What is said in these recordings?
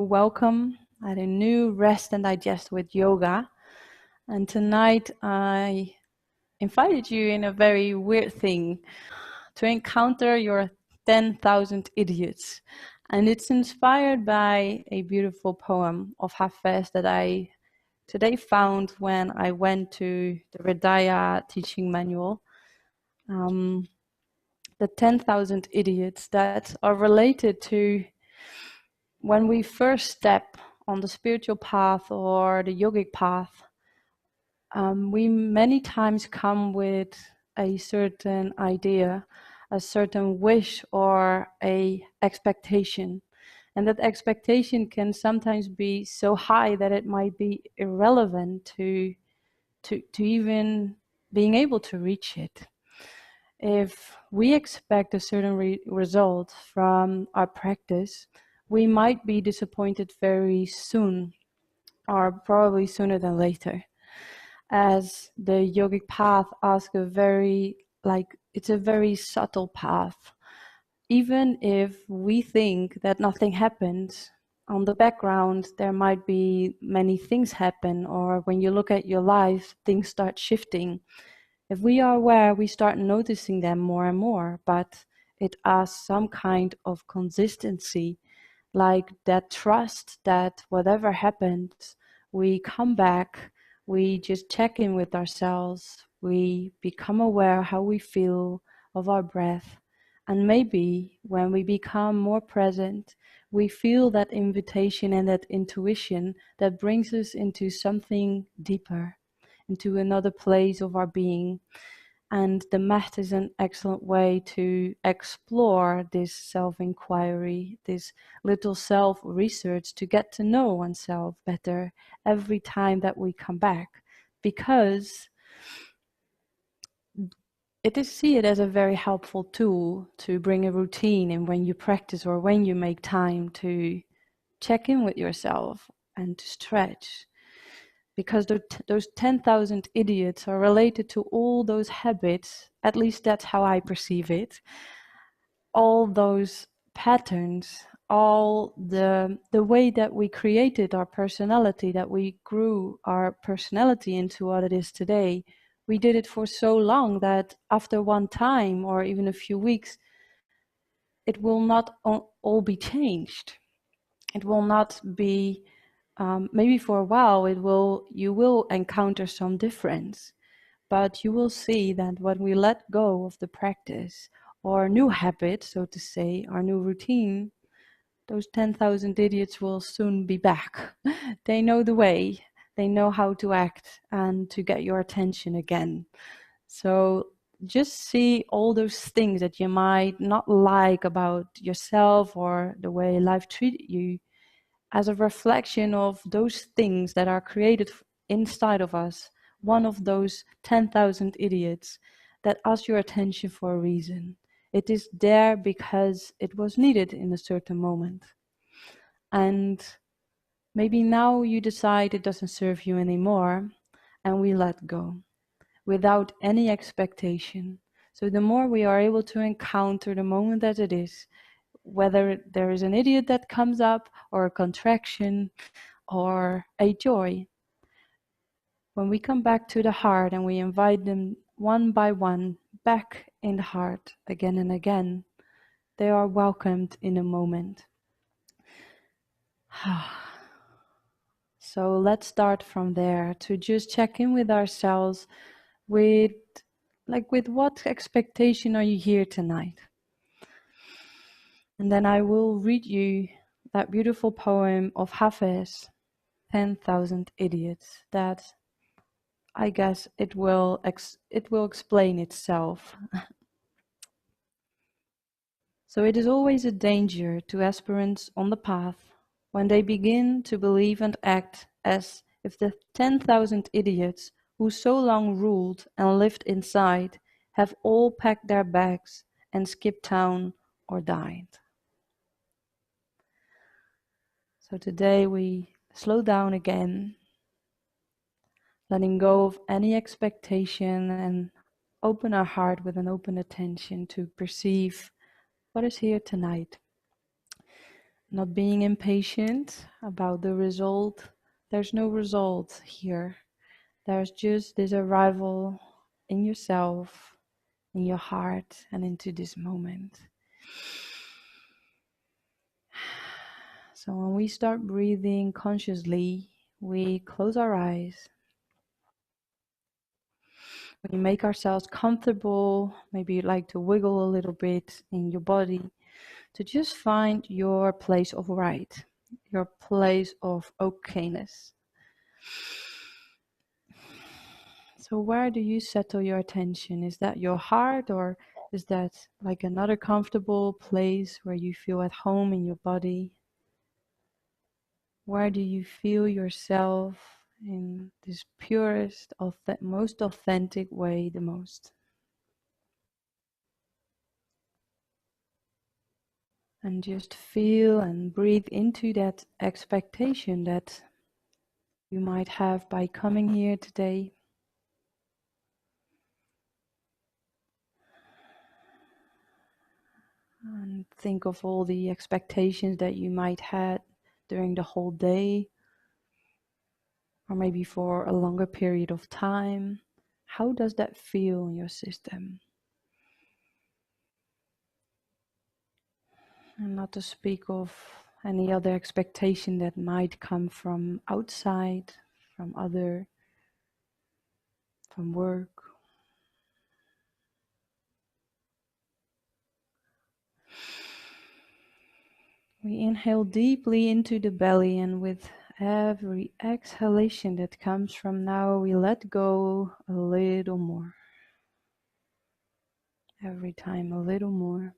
welcome at a new Rest and Digest with Yoga. And tonight I invited you in a very weird thing to encounter your 10,000 idiots. And it's inspired by a beautiful poem of Hafez that I today found when I went to the Hridaya teaching manual. The 10,000 idiots that are related to when we first step on the spiritual path or the yogic path. We many times come with a certain idea, a certain wish or a expectation. And that expectation can sometimes be so high that it might be irrelevant to even being able to reach it. If we expect a certain result from our practice, we might be disappointed very soon, or probably sooner than later, as the yogic path asks it's a very subtle path. Even if we think that nothing happens, on the background there might be many things happen, or when you look at your life, things start shifting. If we are aware, we start noticing them more and more, but it asks some kind of consistency, like that trust that whatever happens, we come back, we just check in with ourselves, we become aware how we feel of our breath. And maybe when we become more present, we feel that invitation and that intuition that brings us into something deeper, into another place of our being. And the mat is an excellent way to explore this self-inquiry, this little self-research, to get to know oneself better every time that we come back. Because see it as a very helpful tool to bring a routine in when you practice or when you make time to check in with yourself and to stretch. Because those 10,000 idiots are related to all those habits, at least that's how I perceive it, all those patterns, all the way that we created our personality, that we grew our personality into what it is today. We did it for so long that after one time or even a few weeks, it will not all be changed. It will not be maybe for a while you will encounter some difference, but you will see that when we let go of the practice or new habit, so to say, our new routine, those 10,000 idiots will soon be back. They know the way, they know how to act and to get your attention again. So just see all those things that you might not like about yourself or the way life treated you as a reflection of those things that are created inside of us, one of those 10,000 idiots that ask your attention for a reason. It is there because it was needed in a certain moment. And maybe now you decide it doesn't serve you anymore, and we let go without any expectation. So the more we are able to encounter the moment as it is, whether there is an idiot that comes up or a contraction or a joy, when we come back to the heart and we invite them one by one back in the heart again and again, they are welcomed in a moment. So let's start from there to just check in with ourselves with what expectation are you here tonight? And then I will read you that beautiful poem of Hafez, 10,000 Idiots, that I guess it will explain itself. So it is always a danger to aspirants on the path when they begin to believe and act as if the 10,000 idiots who so long ruled and lived inside have all packed their bags and skipped town or died. So today we slow down again, letting go of any expectation and open our heart with an open attention to perceive what is here tonight. not being impatient about the result. There's no result here. There's just this arrival in yourself, in your heart, and into this moment. So when we start breathing consciously, we close our eyes. We make ourselves comfortable. Maybe you'd like to wiggle a little bit in your body to just find your place of right, your place of okayness. So where do you settle your attention? Is that your heart, or is that like another comfortable place where you feel at home in your body? Where do you feel yourself in this purest, most authentic way the most? And just feel and breathe into that expectation that you might have by coming here today. And think of all the expectations that you might had during the whole day, or maybe for a longer period of time. How does that feel in your system? And not to speak of any other expectation that might come from outside, from work. We inhale deeply into the belly, and with every exhalation that comes from now, we let go a little more. Every time a little more.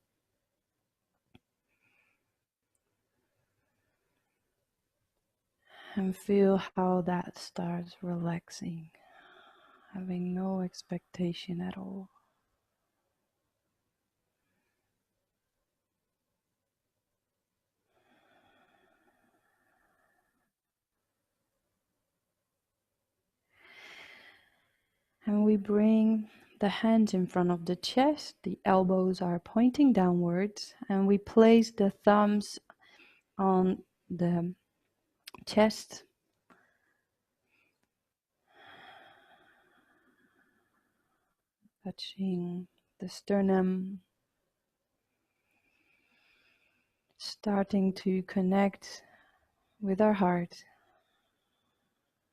And feel how that starts relaxing, having no expectation at all. And we bring the hands in front of the chest, the elbows are pointing downwards, and we place the thumbs on the chest, touching the sternum, starting to connect with our heart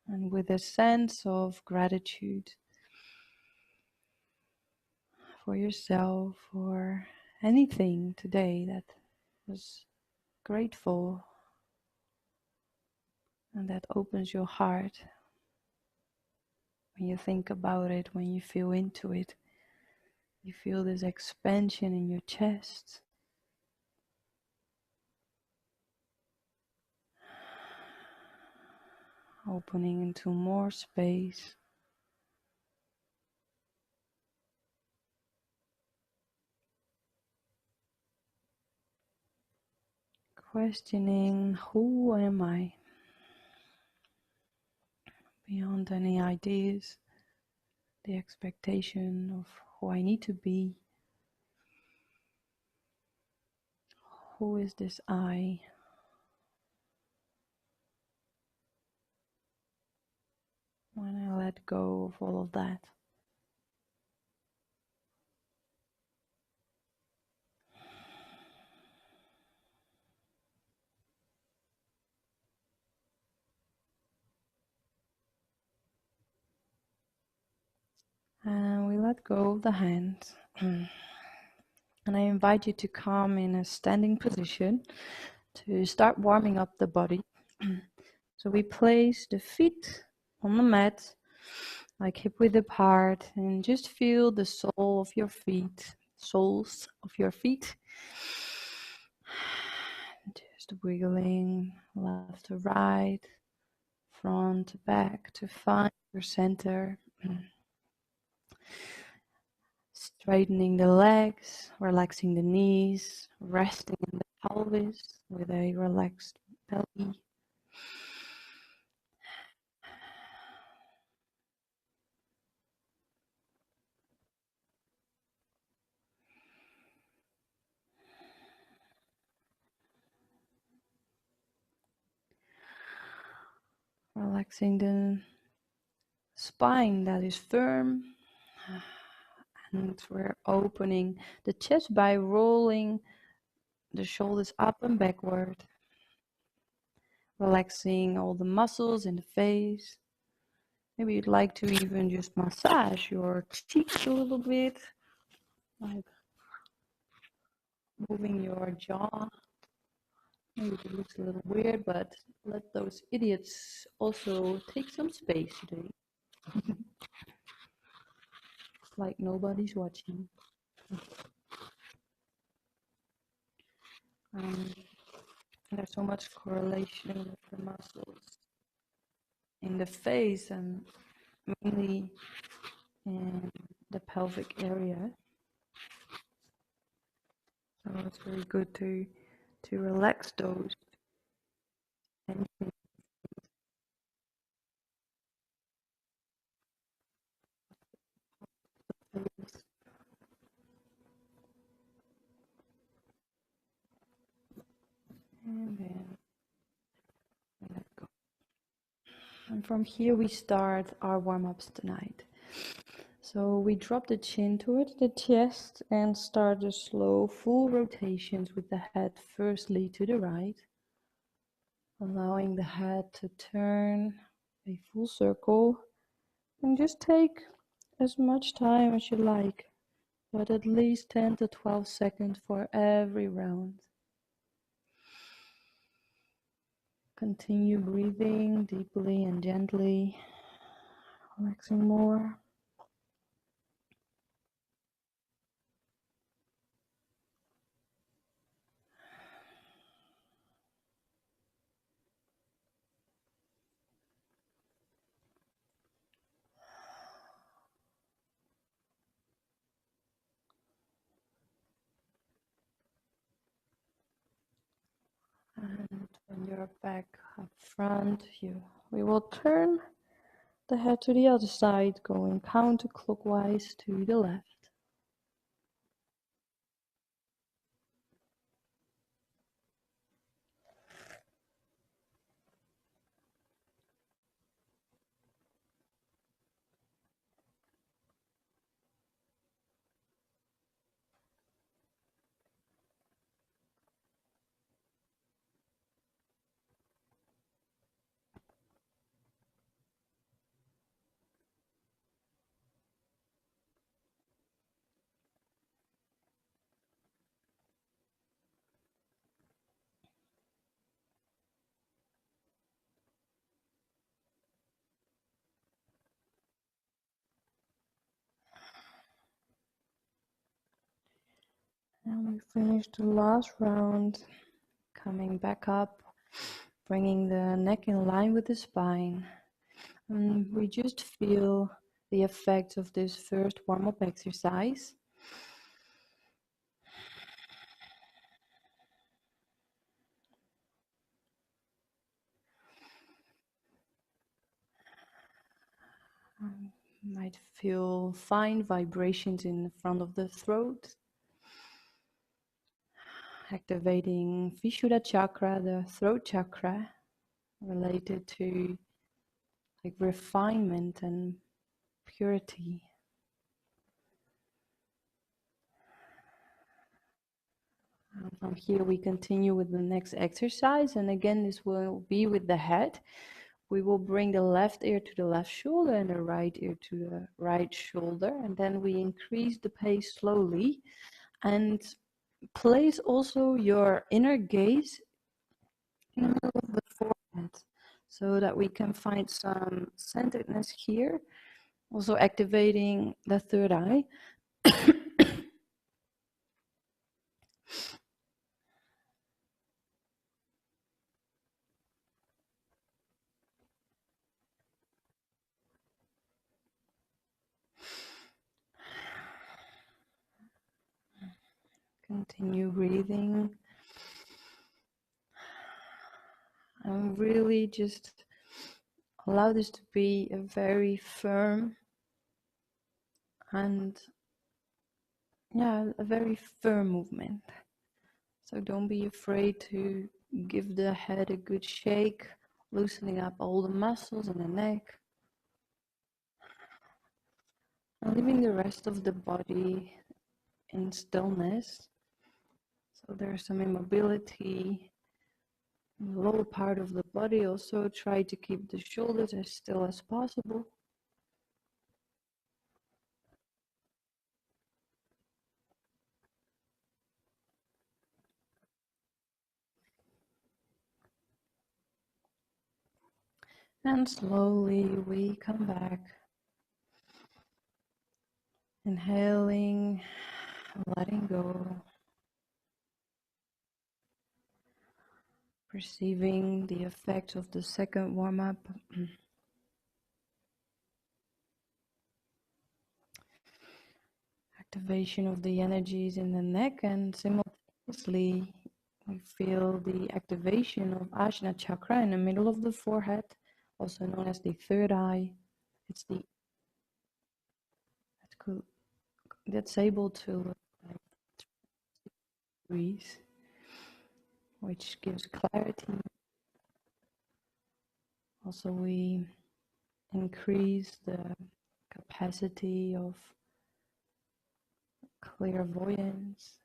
and with a sense of gratitude for yourself or anything today that was grateful and that opens your heart. When you think about it, when you feel into it, you feel this expansion in your chest, opening into more space. Questioning, who am I? Beyond any ideas, the expectation of who I need to be. Who is this I? When I let go of all of that. And we let go of the hands. And I invite you to come in a standing position to start warming up the body. So we place the feet on the mat, like hip width apart, and just feel the soles of your feet. Just wiggling left to right, front to back to find your center. Straightening the legs, relaxing the knees, resting in the pelvis with a relaxed belly. Relaxing the spine that is firm. And we're opening the chest by rolling the shoulders up and backward. Relaxing all the muscles in the face. Maybe you'd like to even just massage your cheeks a little bit, like moving your jaw. Maybe it looks a little weird, but let those idiots also take some space today. Like nobody's watching. Um, there's so much correlation with the muscles in the face and mainly in the pelvic area. So it's very good to relax those tensions. And then let go. And from here we start our warm-ups tonight. So we drop the chin towards the chest and start the slow full rotations with the head firstly to the right, allowing the head to turn a full circle, and just take as much time as you like, but at least 10 to 12 seconds for every round. Continue breathing deeply and gently, relaxing more. And when you're back up front, we will turn the head to the other side, going counterclockwise to the left. And we finish the last round, coming back up, bringing the neck in line with the spine. And we just feel the effects of this first warm-up exercise. Might feel fine vibrations in the front of the throat, activating Vishuddha chakra, the throat chakra, related to like refinement and purity. From here we continue with the next exercise, and again this will be with the head. We will bring the left ear to the left shoulder and the right ear to the right shoulder, and then we increase the pace slowly and place also your inner gaze in the middle of the forehead so that we can find some centeredness here, also activating the third eye. Continue breathing and really just allow this to be a very firm and a very firm movement. So don't be afraid to give the head a good shake loosening up all the muscles in the neck, and leaving the rest of the body in stillness. So there's some immobility in the lower part of the body. Also try to keep the shoulders as still as possible. And slowly we come back, inhaling, letting go, perceiving the effects of the second warm-up. Activation of the energies in the neck, and simultaneously we feel the activation of Ajna chakra in the middle of the forehead, also known as the third eye. It's the that's able to breathe, which gives clarity. Also, we increase the capacity of clairvoyance.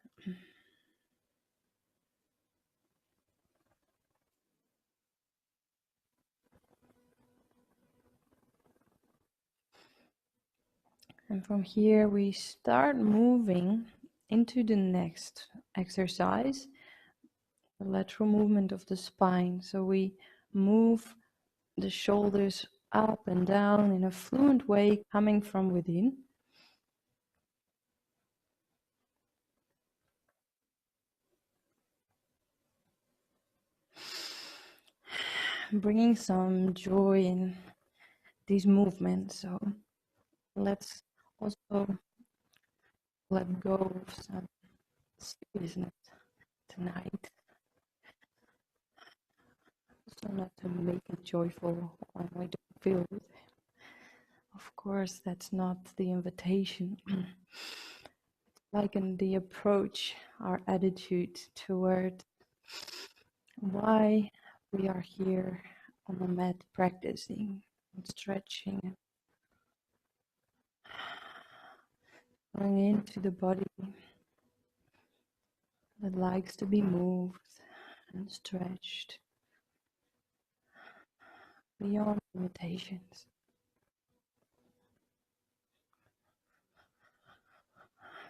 And from here, we start moving into the next exercise, the lateral movement of the spine. So we move the shoulders up and down in a fluent way, coming from within. Bringing some joy in these movements. So let's also let go of some seriousness tonight. So not to make it joyful when we don't feel it. Of course, that's not the invitation. Like in the approach, our attitude toward why we are here on the mat practicing and stretching and going into the body that likes to be moved and stretched beyond limitations.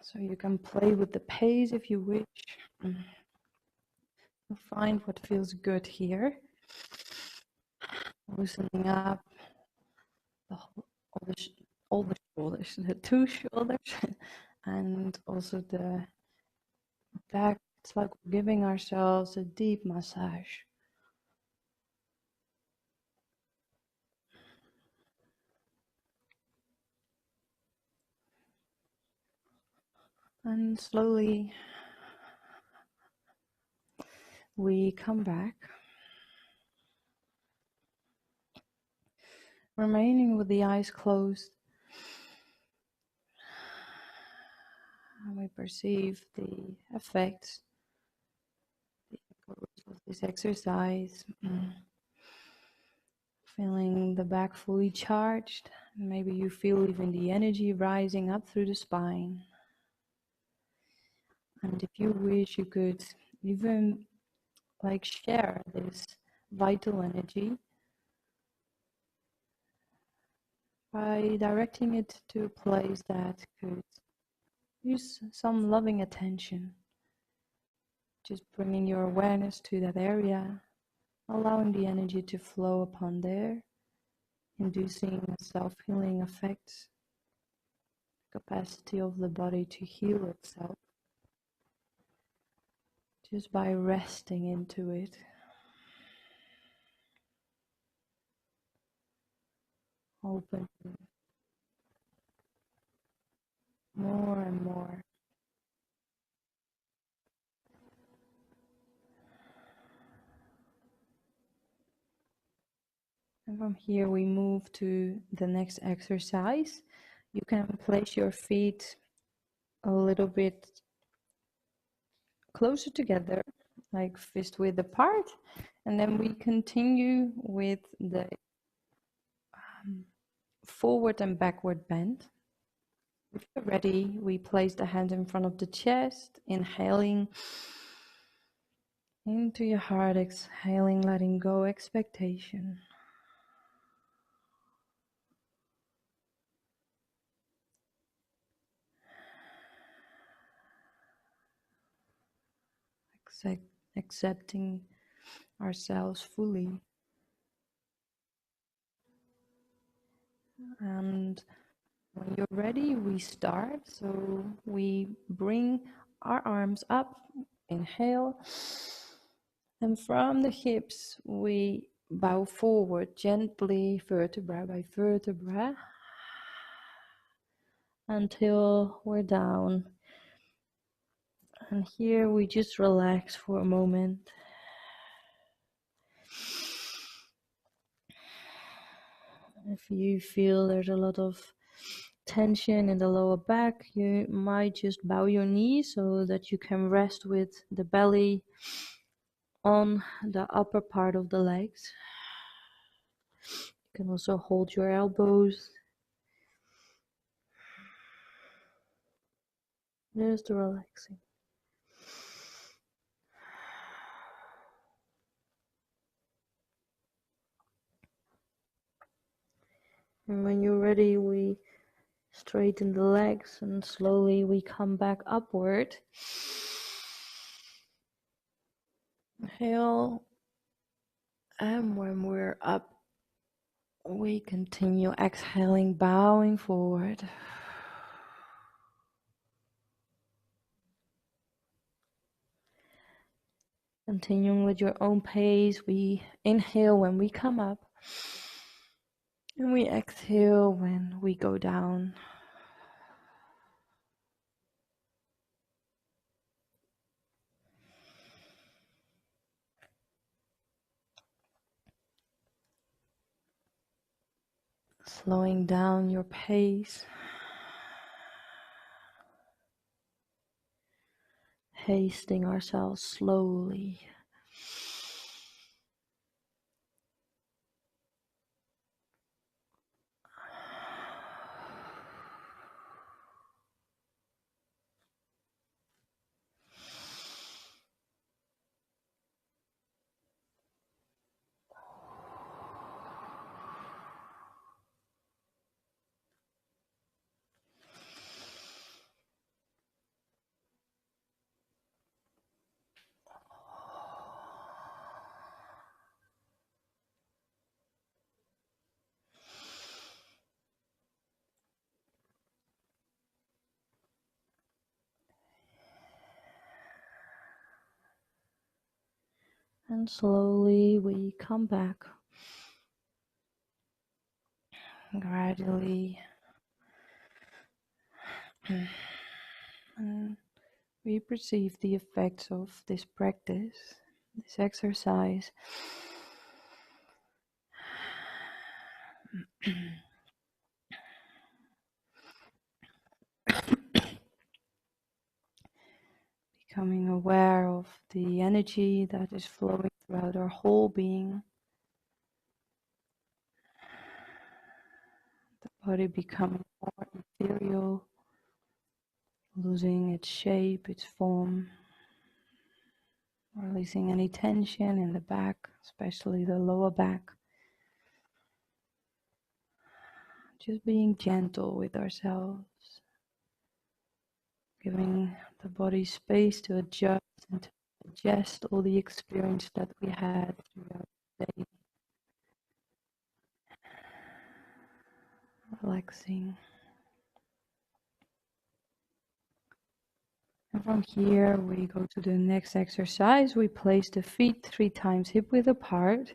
So you can play with the pace if you wish. Find what feels good here. Loosening up all the shoulders, the two shoulders, and also the back. It's like we're giving ourselves a deep massage. And slowly we come back, remaining with the eyes closed. And we perceive the effects, the echoes of this exercise. Feeling the back fully charged. Maybe you feel even the energy rising up through the spine. And if you wish, you could even share this vital energy by directing it to a place that could use some loving attention. Just bringing your awareness to that area, allowing the energy to flow upon there, inducing a self-healing effect, capacity of the body to heal itself, just by resting into it. Open more and more. And from here we move to the next exercise. You can place your feet a little bit closer together, like fist width apart, And then we continue with the forward and backward bend. If you're ready, we place the hand in front of the chest, inhaling into your heart, exhaling, letting go expectation. Accepting ourselves fully. And when you're ready, we start. So we bring our arms up, inhale, and from the hips we bow forward gently, vertebra by vertebra, until we're down. And here we just relax for a moment. If you feel there's a lot of tension in the lower back, you might just bow your knees so that you can rest with the belly on the upper part of the legs. You can also hold your elbows. Just relaxing. And when you're ready, we straighten the legs and slowly we come back upward. Inhale. And when we're up, we continue exhaling, bowing forward. Continuing with your own pace, we inhale when we come up, and we exhale when we go down. Slowing down your pace. Hasting ourselves slowly. And slowly we come back. Gradually. And we perceive the effects of this practice, this exercise. Becoming aware of the energy that is flowing throughout our whole being. The body becoming more ethereal, losing its shape, its form, releasing any tension in the back, especially the lower back. Just being gentle with ourselves, giving the body space to adjust and to digest all the experience that we had throughout the day. Relaxing. And from here we go to the next exercise. We place the feet 3 times hip width apart,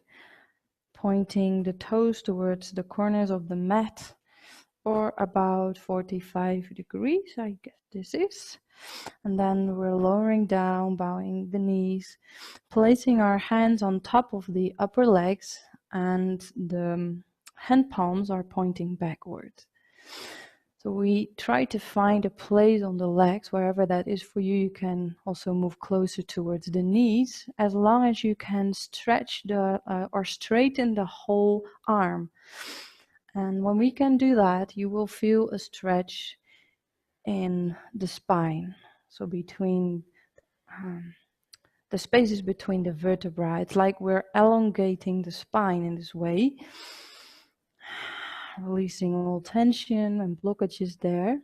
pointing the toes towards the corners of the mat, or about 45 degrees, I guess this is. And then we're lowering down, bowing the knees, placing our hands on top of the upper legs, and the hand palms are pointing backward. So we try to find a place on the legs, wherever that is for you. You can also move closer towards the knees, as long as you can stretch or straighten the whole arm. And when we can do that, you will feel a stretch in the spine. So between the spaces between the vertebrae, it's like we're elongating the spine in this way, releasing all tension and blockages there,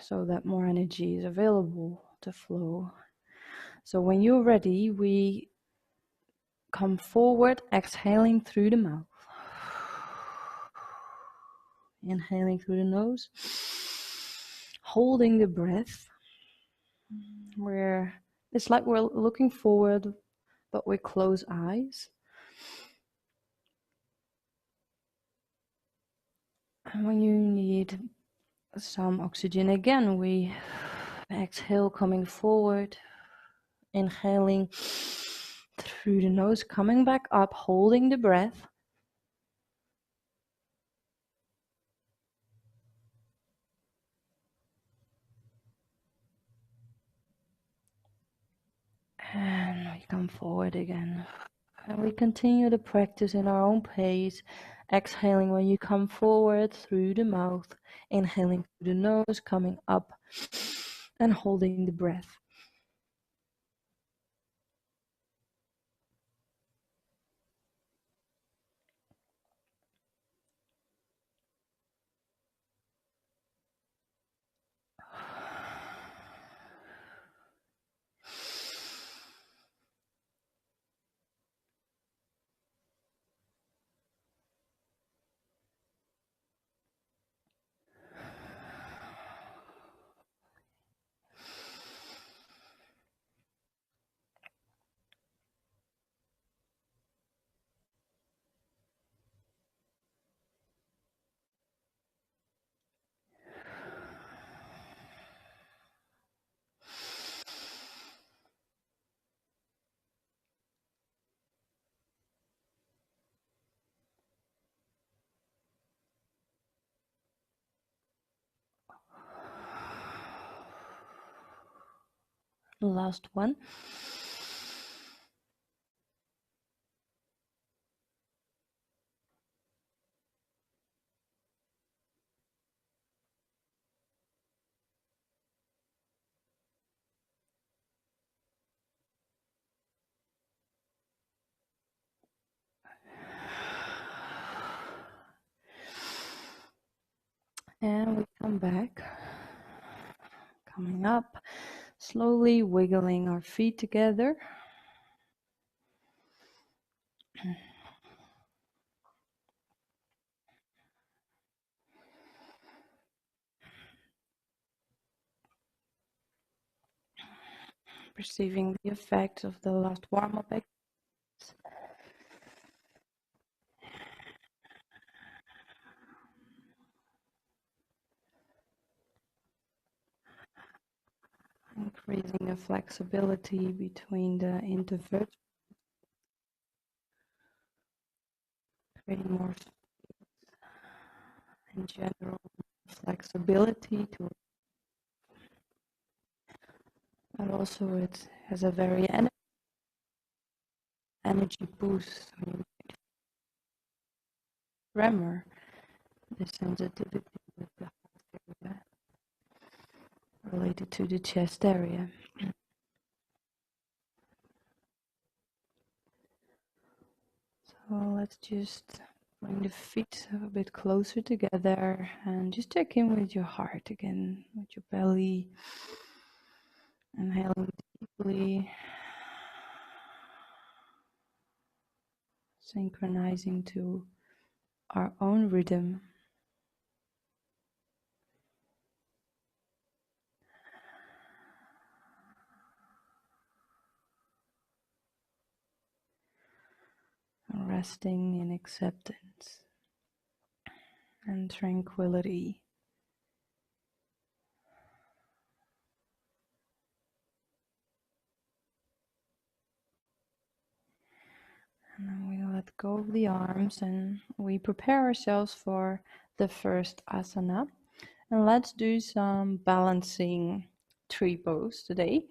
so that more energy is available to flow. So when you're ready, we come forward, exhaling through the mouth. Inhaling through the nose, holding the breath. It's like we're looking forward, but with closed eyes. And when you need some oxygen again, we exhale, coming forward, inhaling through the nose, coming back up, holding the breath. And we come forward again. And we continue the practice in our own pace, exhaling when you come forward through the mouth, inhaling through the nose, coming up and holding the breath. Last one. And we come back, coming up, slowly wiggling our feet together. Perceiving the effects of the last warm-up exercise. Increasing the flexibility between the intervertebrae, creating more in general flexibility to, but also it has a very energy boost. Tremor, the sensitivity with the heart area related to the chest area. So let's just bring the feet a bit closer together and just check in with your heart again, with your belly. Inhaling deeply, synchronizing to our own rhythm. Resting in acceptance and tranquility. And then we let Let go of the arms and we prepare ourselves for the first asana. And let's do some balancing tree pose today.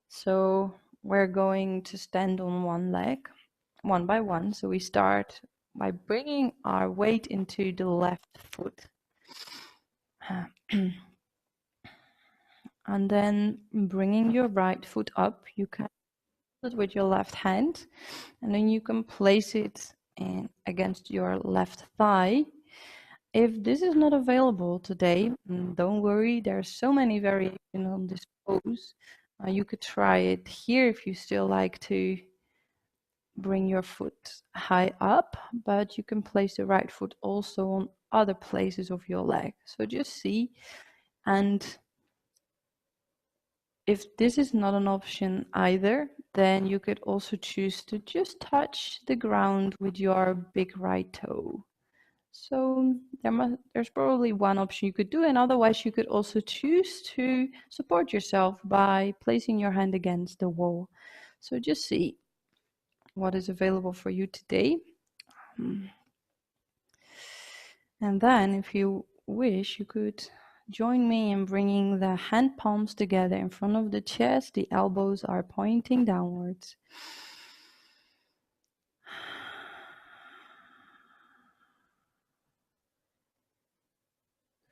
So we're going to stand on one leg, one by one. So we start by bringing our weight into the left foot. And then bringing your right foot up. You can hold it with your left hand, and then you can place it against your left thigh. If this is not available today, don't worry, there are so many variations on this pose. You could try it here if you still like to bring your foot high up, but you can place the right foot also on other places of your leg. So just see, and if this is not an option either, then you could also choose to just touch the ground with your big right toe. So there's probably one option you could do, and otherwise you could also choose to support yourself by placing your hand against the wall. So just see what is available for you today. And then if you wish, you could join me in bringing the hand palms together in front of the chest. The elbows are pointing downwards.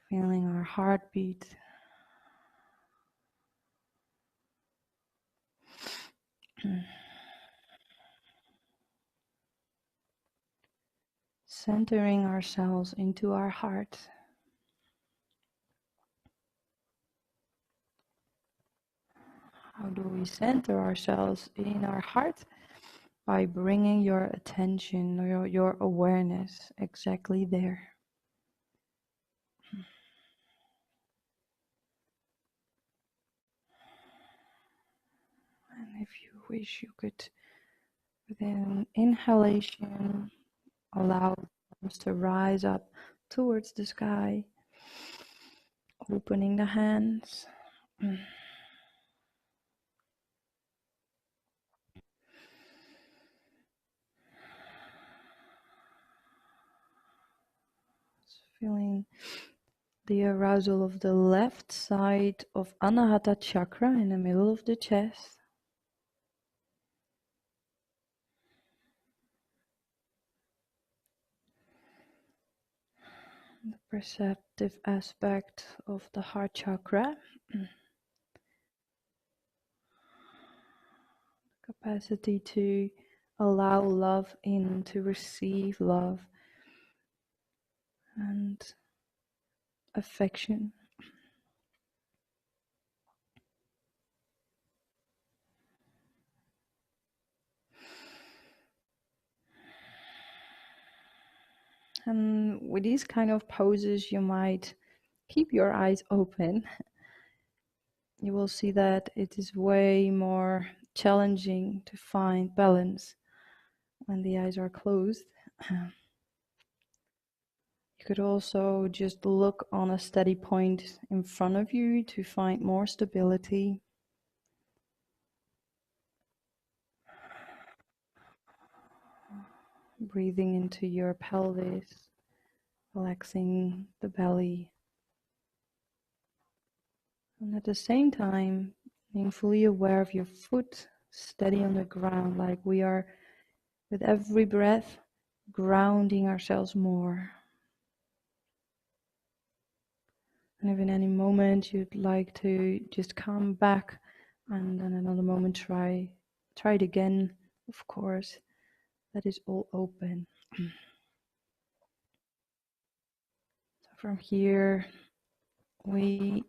Feeling our heartbeat. Centering ourselves into our heart. How do we center ourselves in our heart? By bringing your attention or your awareness exactly there. And if you wish, you could, with an inhalation, allow the arms to rise up towards the sky, opening the hands. Feeling the arousal of the left side of Anahata chakra in the middle of the chest. The perceptive aspect of the heart chakra. Capacity to allow love in, to receive love and affection. And with these kind of poses, you might keep your eyes open. You will see that it is way more challenging to find balance when the eyes are closed. You could also just look on a steady point in front of you to find more stability. Breathing into your pelvis, relaxing the belly. And at the same time, being fully aware of your foot steady on the ground, like we are, with every breath, grounding ourselves more. And if in any moment you'd like to just come back and then another moment try it again, of course, that is all open. So from here, we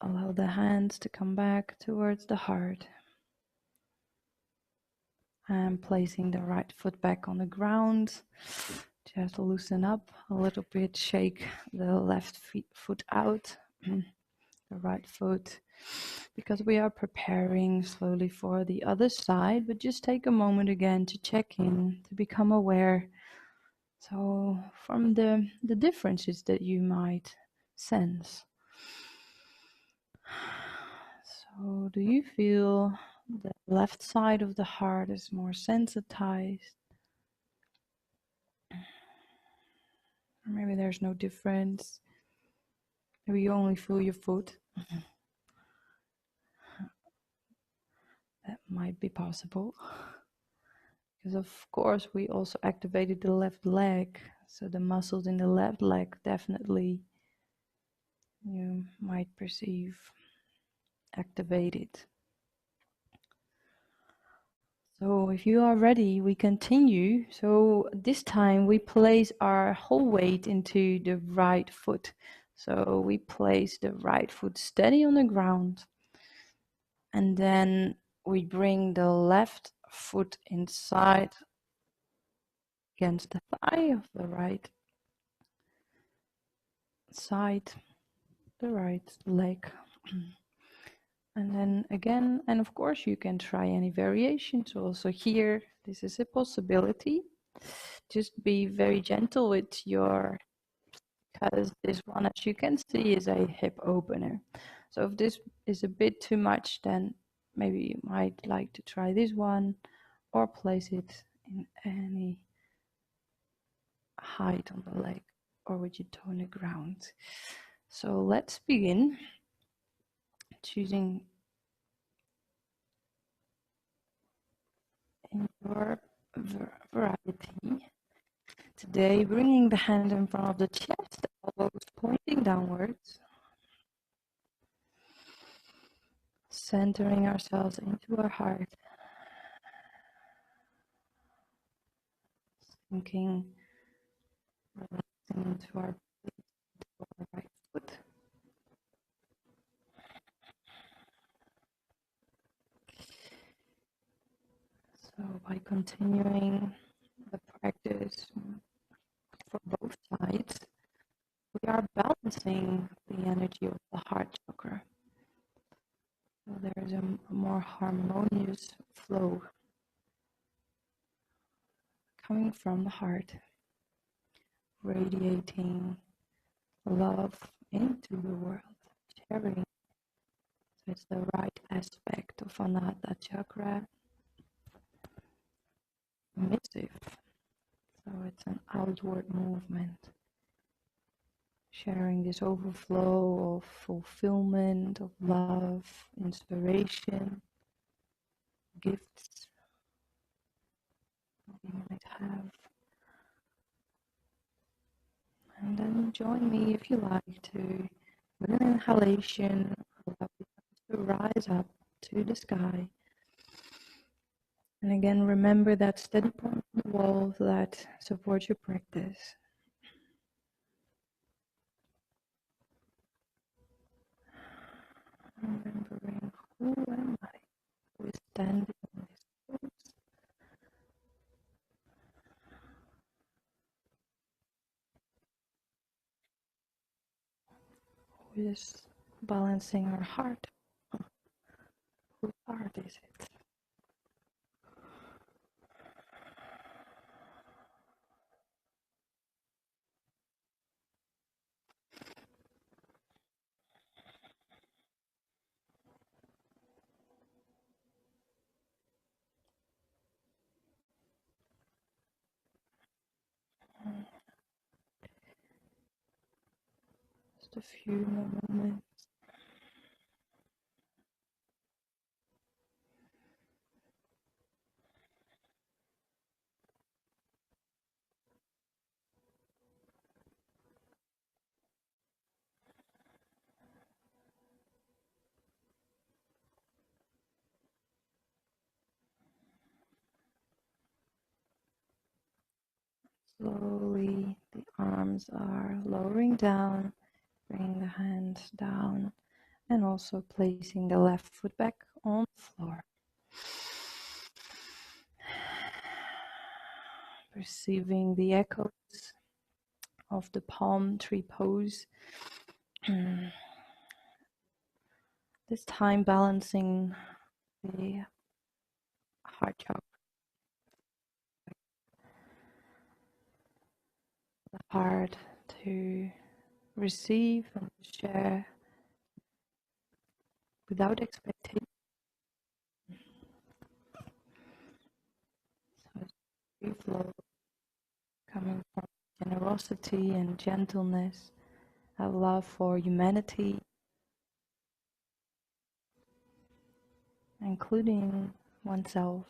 allow the hands to come back towards the heart. And placing the right foot back on the ground. Just loosen up a little bit, shake the left foot out, the right foot, because we are preparing slowly for the other side, but just take a moment again to check in, to become aware. So from the differences that you might sense. So do you feel the left side of the heart is more sensitized? Or maybe there's no difference. Maybe you only feel your foot. That might be possible. Because of course we also activated the left leg. So the muscles in the left leg definitely you might perceive activated. So if you are ready, we continue. So this time we place our whole weight into the right foot. So we place the right foot steady on the ground. And then we bring the left foot inside against the thigh of the right side, the right leg. And then again, and of course you can try any variations also here. This is a possibility. Just be very gentle with your, because this one, as you can see, is a hip opener. So if this is a bit too much, then maybe you might like to try this one or place it in any height on the leg or with your toe on the ground. So let's begin choosing in your variety. Today, bringing the hand in front of the chest, elbows pointing downwards, centering ourselves into our heart, sinking, relaxing into our right foot. So by continuing the practice for both sides, we are balancing the energy of the heart chakra. So there is a more harmonious flow coming from the heart, radiating love into the world, sharing. So it's the right aspect of Anahata chakra, emissive. So it's an outward movement, sharing this overflow of fulfillment, of love, inspiration, gifts we might have. And then join me if you like to, with an inhalation, allow yourself to rise up to the sky. And again, remember that steady point on the wall that supports your practice. Remembering, who am I? Who is standing in this pose? Who is balancing our heart? Whose heart is it? Just a few more moments. Slowly, the arms are lowering down, bringing the hands down, and also placing the left foot back on the floor. Perceiving the echoes of the palm tree pose. This time balancing the heart chakra, the heart to receive and share without expectation. So it's free flow coming from generosity and gentleness, have love for humanity, including oneself.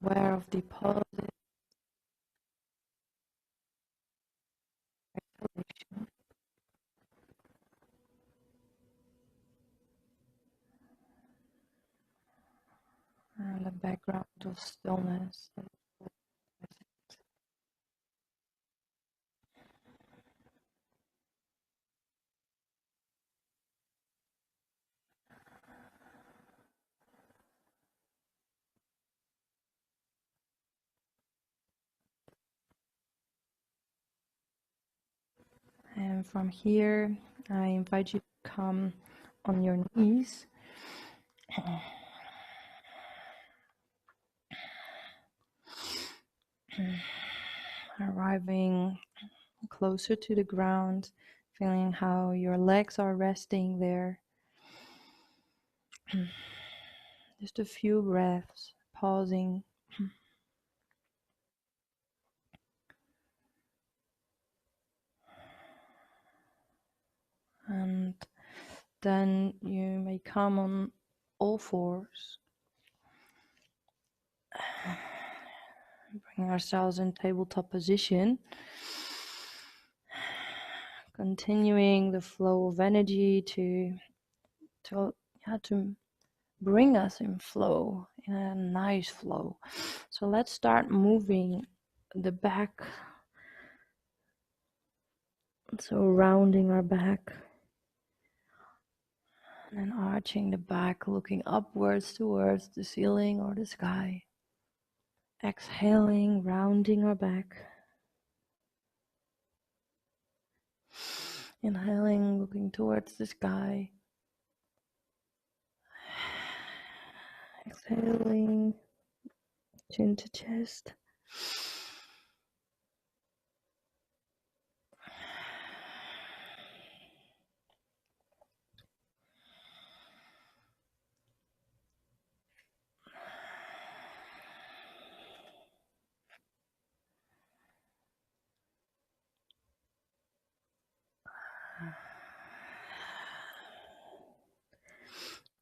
Aware of the positive exhalation and the background of stillness. And from here, I invite you to come on your knees, arriving closer to the ground, feeling how your legs are resting there. Just a few breaths, pausing. And then you may come on all fours, bring ourselves in tabletop position, continuing the flow of energy to bring us in flow, in a nice flow. So let's start moving the back, so rounding our back and arching the back, looking upwards towards the ceiling or the sky. Exhaling, rounding our back. Inhaling, looking towards the sky. Exhaling, chin to chest.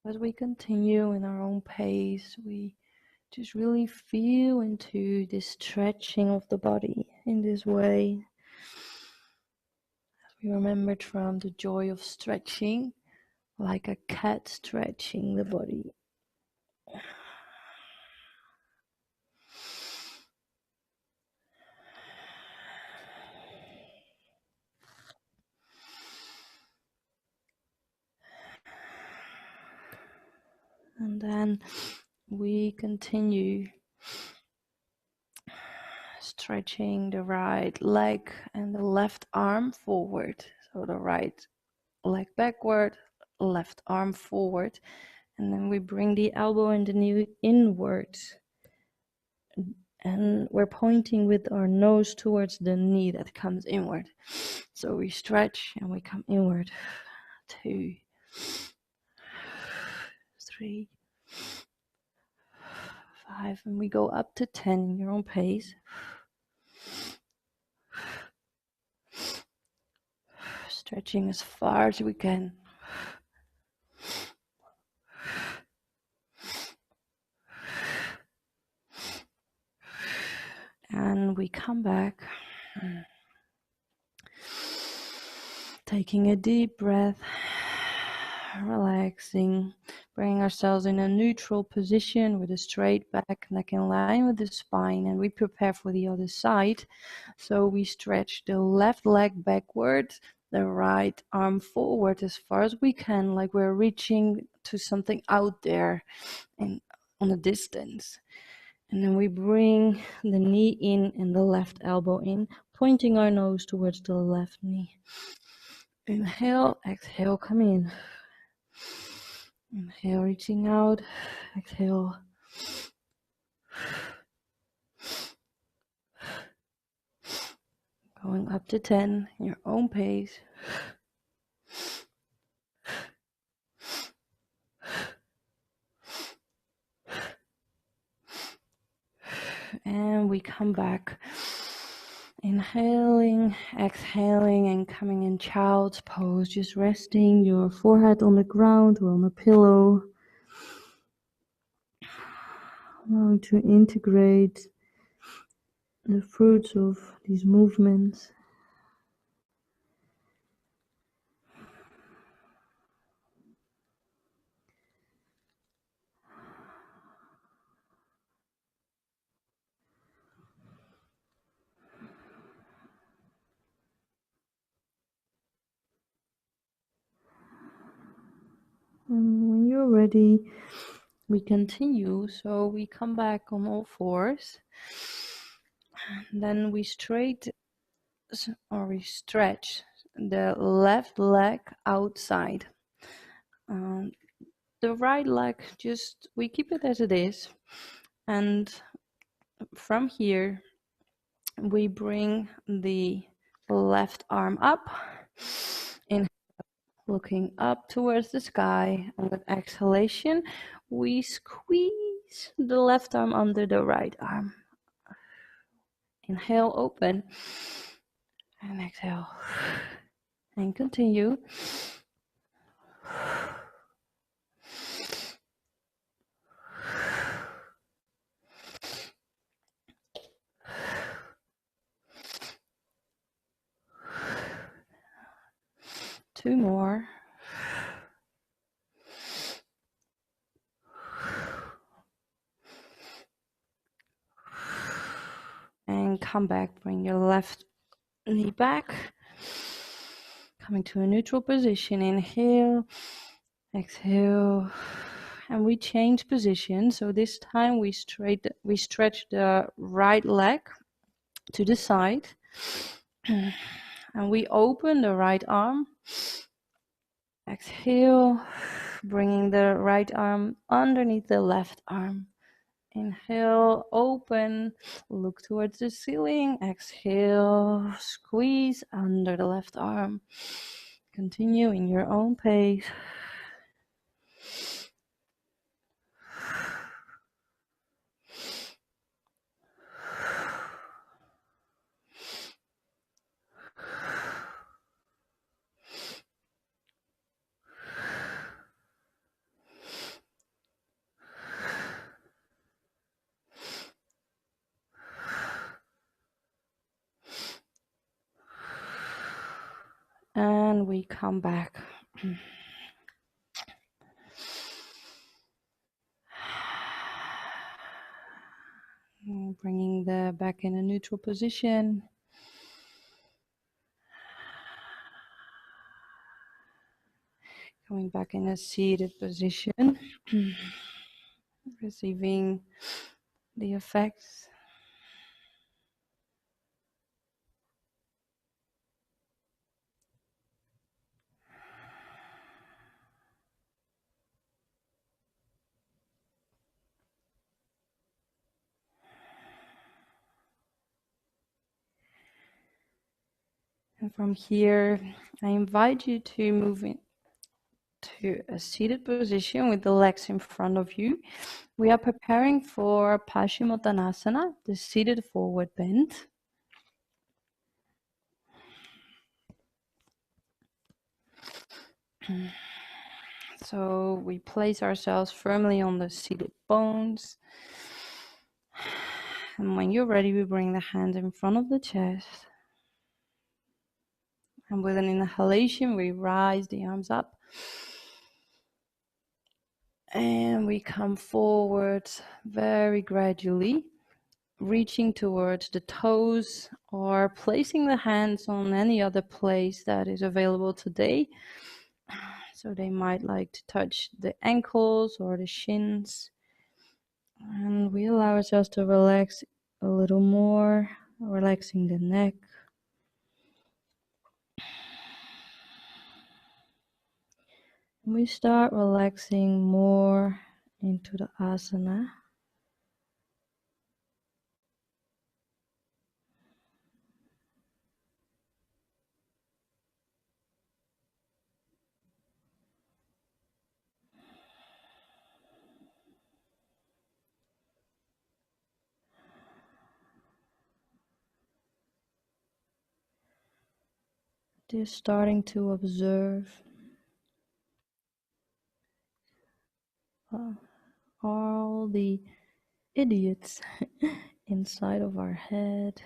As we continue in our own pace, we just really feel into this stretching of the body in this way. As we remembered from the joy of stretching, like a cat stretching the body. And then we continue stretching the right leg and the left arm forward. So the right leg backward, left arm forward. And then we bring the elbow and the knee inward. And we're pointing with our nose towards the knee that comes inward. So we stretch and we come inward. 2, 3, 5, and we go up to 10 in your own pace. Stretching as far as we can. And we come back, taking a deep breath, relaxing, bringing ourselves in a neutral position with a straight back, neck in line with the spine, and we prepare for the other side. So we stretch the left leg backward, the right arm forward as far as we can, like we're reaching to something out there and on a distance. And then we bring the knee in and the left elbow in, pointing our nose towards the left knee. Inhale, exhale, come in. Inhale, reaching out. Exhale. Going up to 10 in your own pace. And we come back. Inhaling, exhaling, and coming in child's pose. Just resting your forehead on the ground or on a pillow. Allowing to integrate the fruits of these movements. And when you're ready, we continue. So we come back on all fours. And then we stretch the left leg outside. The right leg, we keep it as it is. And from here, we bring the left arm up. Looking up towards the sky, and with exhalation, we squeeze the left arm under the right arm. Inhale, open, and exhale, and continue. Two more. And come back, bring your left knee back. Coming to a neutral position, inhale, exhale, and we change position. So this time we stretch the right leg to the side, and we open the right arm. Exhale, bringing the right arm underneath the left arm. Inhale, open, look towards the ceiling. Exhale, squeeze under the left arm. Continue in your own pace. And we come back. Bringing the back in a neutral position. Coming back in a seated position. Receiving the effects. And from here, I invite you to move into a seated position with the legs in front of you. We are preparing for Paschimottanasana, the seated forward bend. So we place ourselves firmly on the seated bones. And when you're ready, we bring the hands in front of the chest. And with an inhalation, we rise the arms up. And we come forward very gradually, reaching towards the toes or placing the hands on any other place that is available today. So they might like to touch the ankles or the shins. And we allow ourselves to relax a little more, relaxing the neck. We start relaxing more into the asana. Just starting to observe all the idiots inside of our head.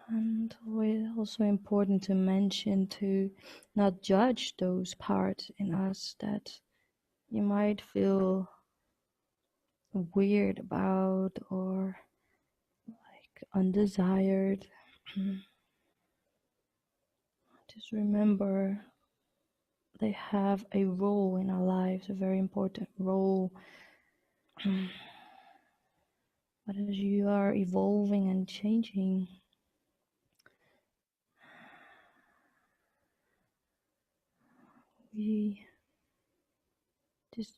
And it's also important to mention to not judge those parts in us that you might feel weird about or like undesired. Just remember they have a role in our lives, a very important role. But as you are evolving and changing, we just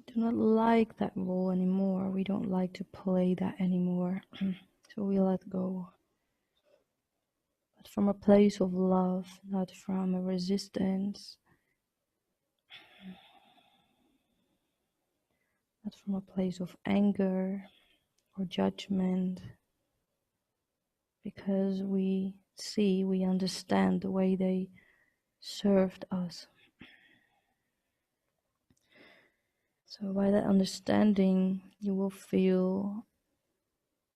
do not like that role anymore. We don't like to play that anymore. So we let go. But from a place of love, not from a resistance. Not from a place of anger or judgment. Because we see, we understand the way they served us. So by that understanding, you will feel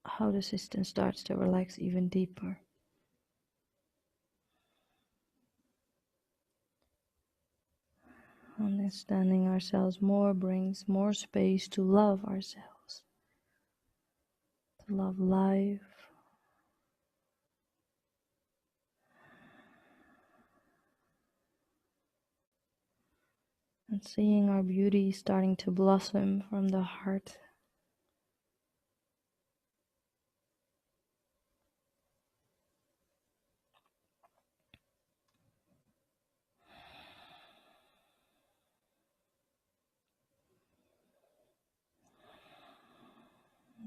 how the system starts to relax even deeper. Understanding ourselves more brings more space to love ourselves, to love life, and seeing our beauty starting to blossom from the heart.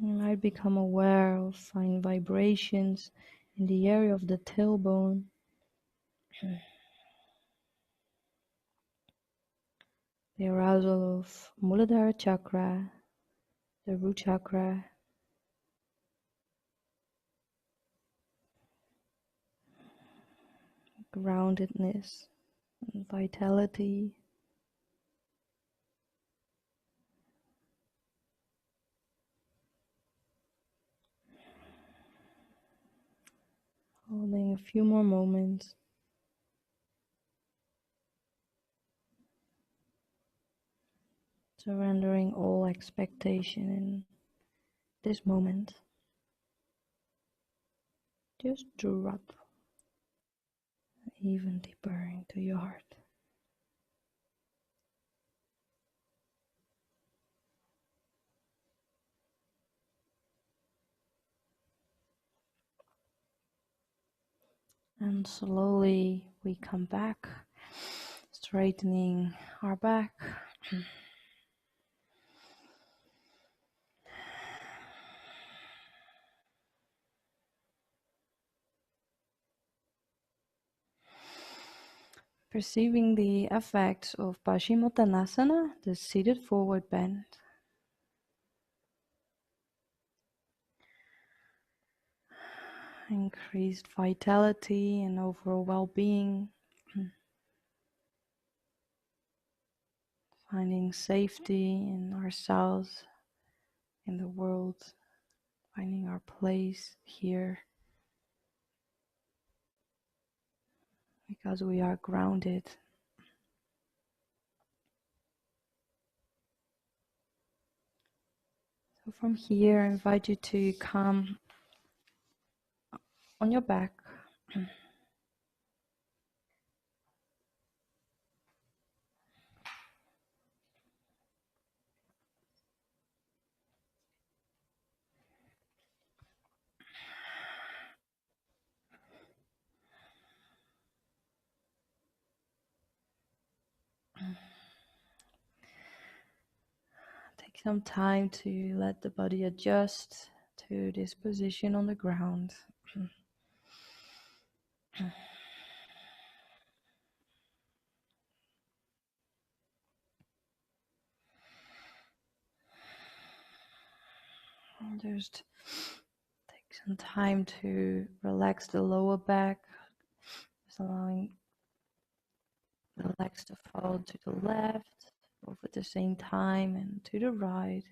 You might become aware of fine vibrations in the area of the tailbone. The arousal of Muladhara chakra, the root chakra, groundedness and vitality. Holding a few more moments. Surrendering all expectation in this moment. Just drop even deeper into your heart. And slowly we come back, straightening our back. Perceiving the effects of Paschimottanasana, the seated forward bend. Increased vitality and overall well-being. Finding safety in ourselves, in the world, finding our place here. Because we are grounded. So from here, I invite you to come on your back. Take some time to let the body adjust to this position on the ground. Just take some time to relax the lower back, just allowing the legs to fall to the left, both at the same time, and to the right.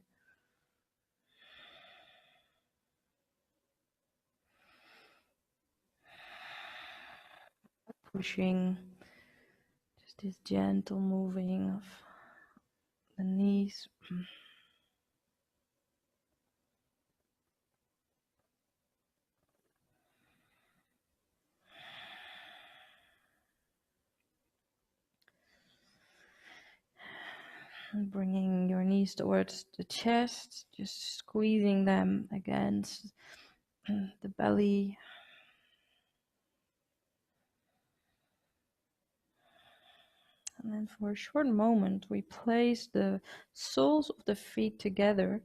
Pushing, just this gentle moving of the knees. And bringing your knees towards the chest, just squeezing them against the belly. And then for a short moment, we place the soles of the feet together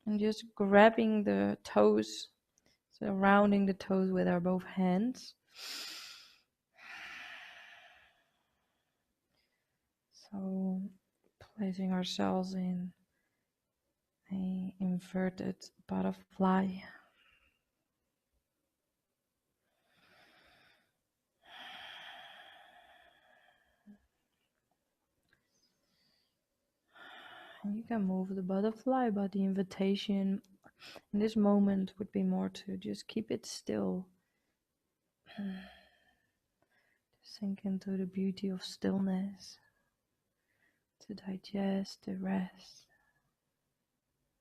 and just grabbing the toes, so rounding the toes with our both hands. So placing ourselves in a inverted butterfly. And you can move the butterfly, but the invitation in this moment would be more to just keep it still. Sink into the beauty of stillness, to digest, to rest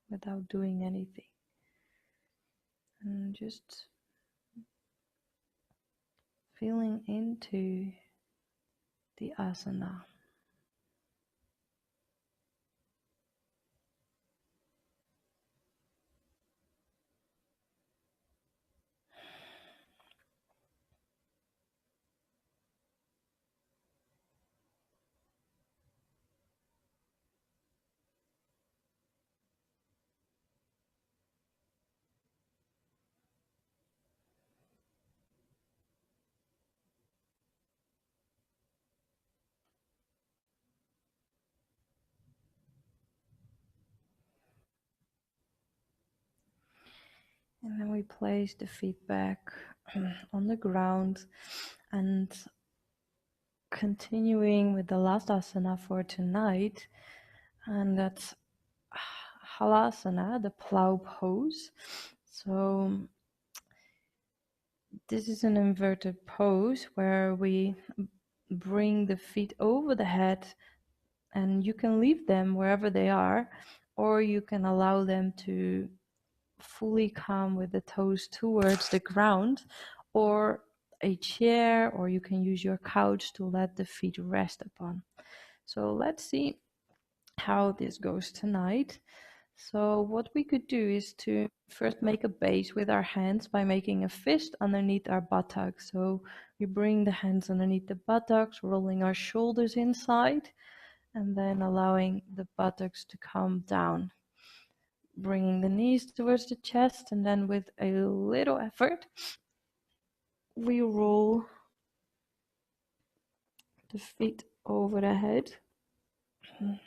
without doing anything. And just feeling into the asana. And then we place the feet back on the ground and continuing with the last asana for tonight, and that's halasana, the plow pose. So this is an inverted pose where we bring the feet over the head, and you can leave them wherever they are, or you can allow them to fully come with the toes towards the ground, or a chair, or you can use your couch to let the feet rest upon. So let's see how this goes tonight. So what we could do is to first make a base with our hands by making a fist underneath our buttocks. So we bring the hands underneath the buttocks, rolling our shoulders inside, and then allowing the buttocks to come down. Bringing the knees towards the chest, and then with a little effort, we roll the feet over the head. And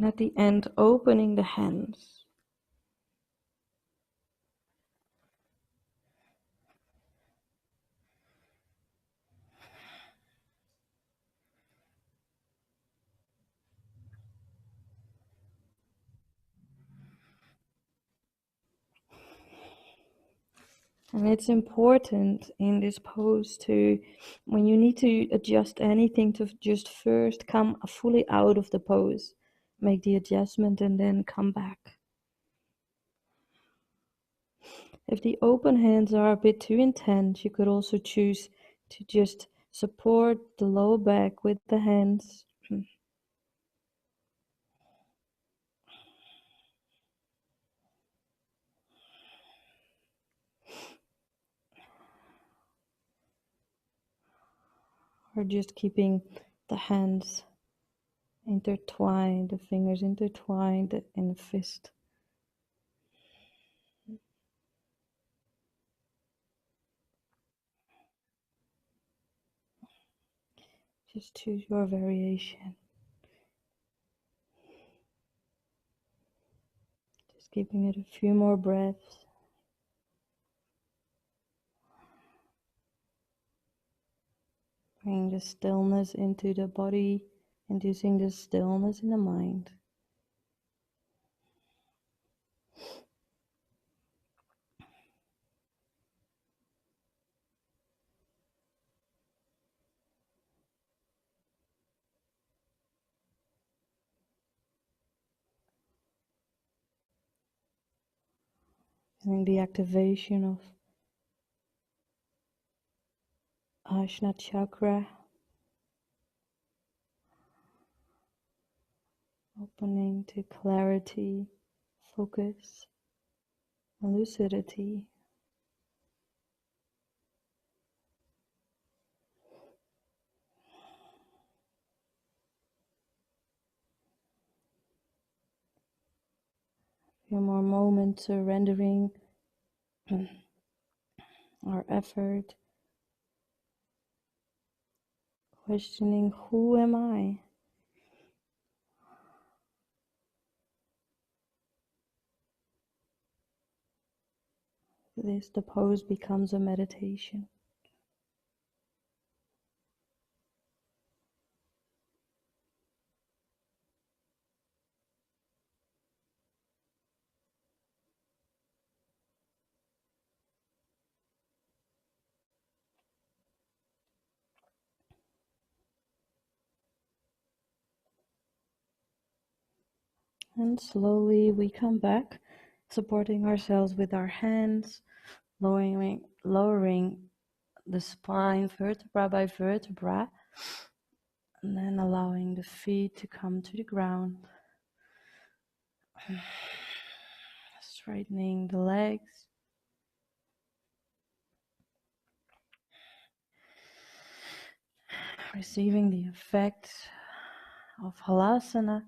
at the end, opening the hands. And it's important in this pose to, when you need to adjust anything, to just first come fully out of the pose. Make the adjustment and then come back. If the open hands are a bit too intense, you could also choose to just support the lower back with the hands. Or just keeping the hands intertwined, the fingers intertwined in a fist. Just choose your variation. Just keeping it a few more breaths. Bring the stillness into the body, inducing the stillness in the mind. Feeling the activation of Ajna chakra, opening to clarity, focus, and lucidity. A few more moments surrendering our effort, questioning, who am I? The pose becomes a meditation. And slowly we come back, supporting ourselves with our hands, lowering the spine vertebra by vertebra, and then allowing the feet to come to the ground. Straightening the legs. Receiving the effect of halasana,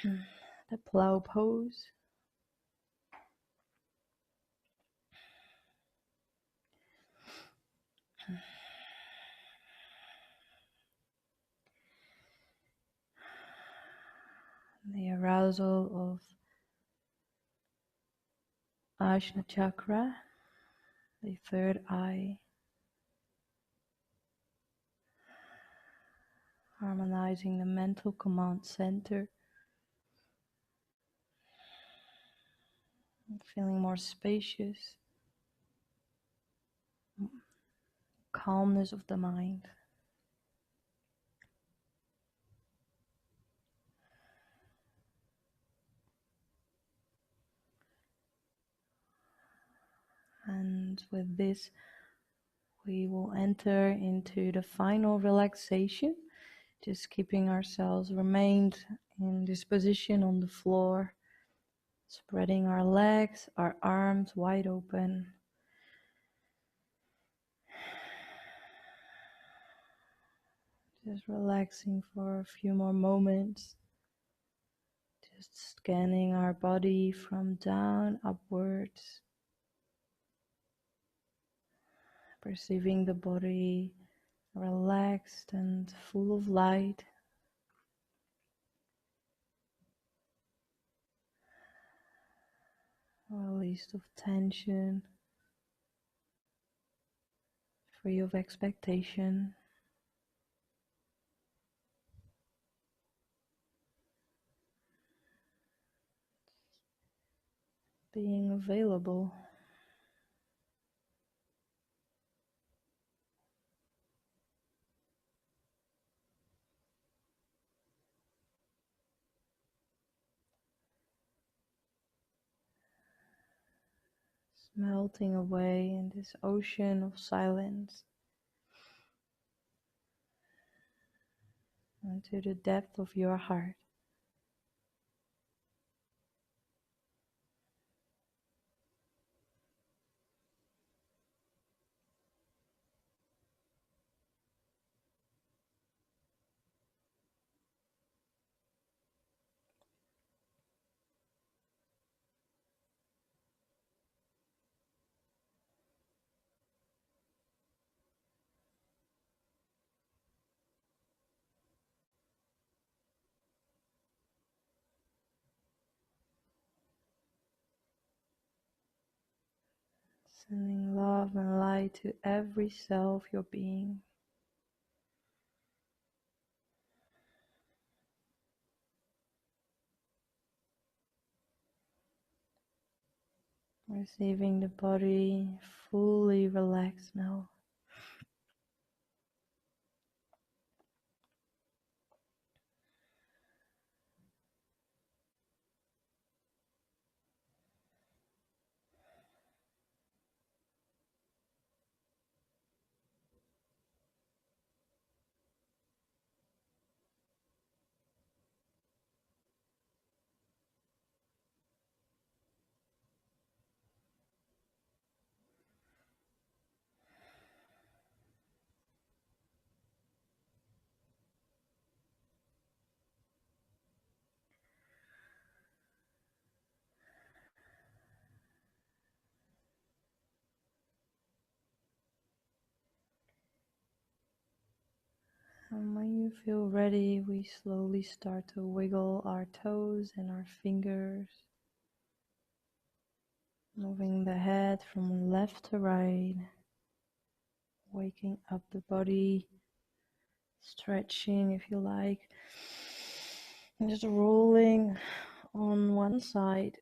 the plow pose. The arousal of Ajna chakra, the third eye, harmonizing the mental command center, feeling more spacious, calmness of the mind. And with this, we will enter into the final relaxation, just keeping ourselves remained in this position on the floor, spreading our legs, our arms wide open. Just relaxing for a few more moments. Just scanning our body from down upwards. Perceiving the body relaxed and full of light. Released of tension. Free of expectation. Being available. Melting away in this ocean of silence into the depth of your heart. Sending love and light to every cell of your being. Receiving the body fully relaxed now. And when you feel ready, we slowly start to wiggle our toes and our fingers, moving the head from left to right, waking up the body, stretching if you like, and just rolling on one side.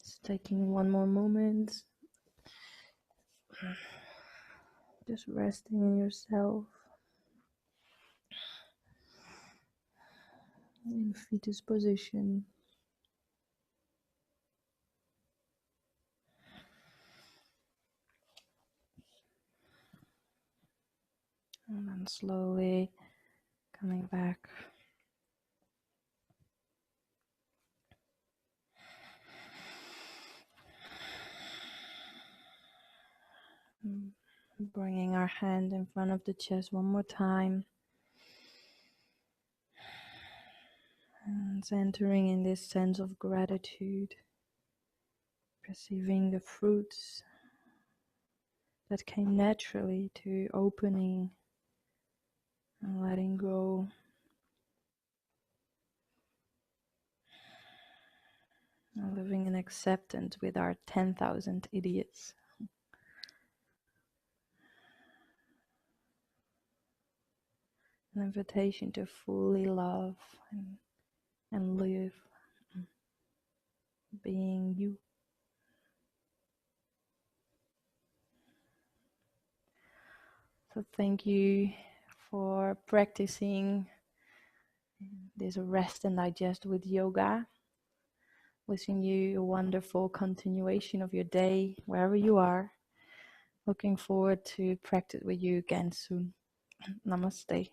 Just taking one more moment, just resting in yourself in fetus position. And then slowly coming back. Bringing our hand in front of the chest one more time. And centering in this sense of gratitude. Perceiving the fruits that came naturally to opening and letting go. And living in acceptance with our 10,000 idiots. An invitation to fully love and live being you. So thank you for practicing this rest and digest with yoga. Wishing you a wonderful continuation of your day wherever you are. Looking forward to practice with you again soon. Namaste.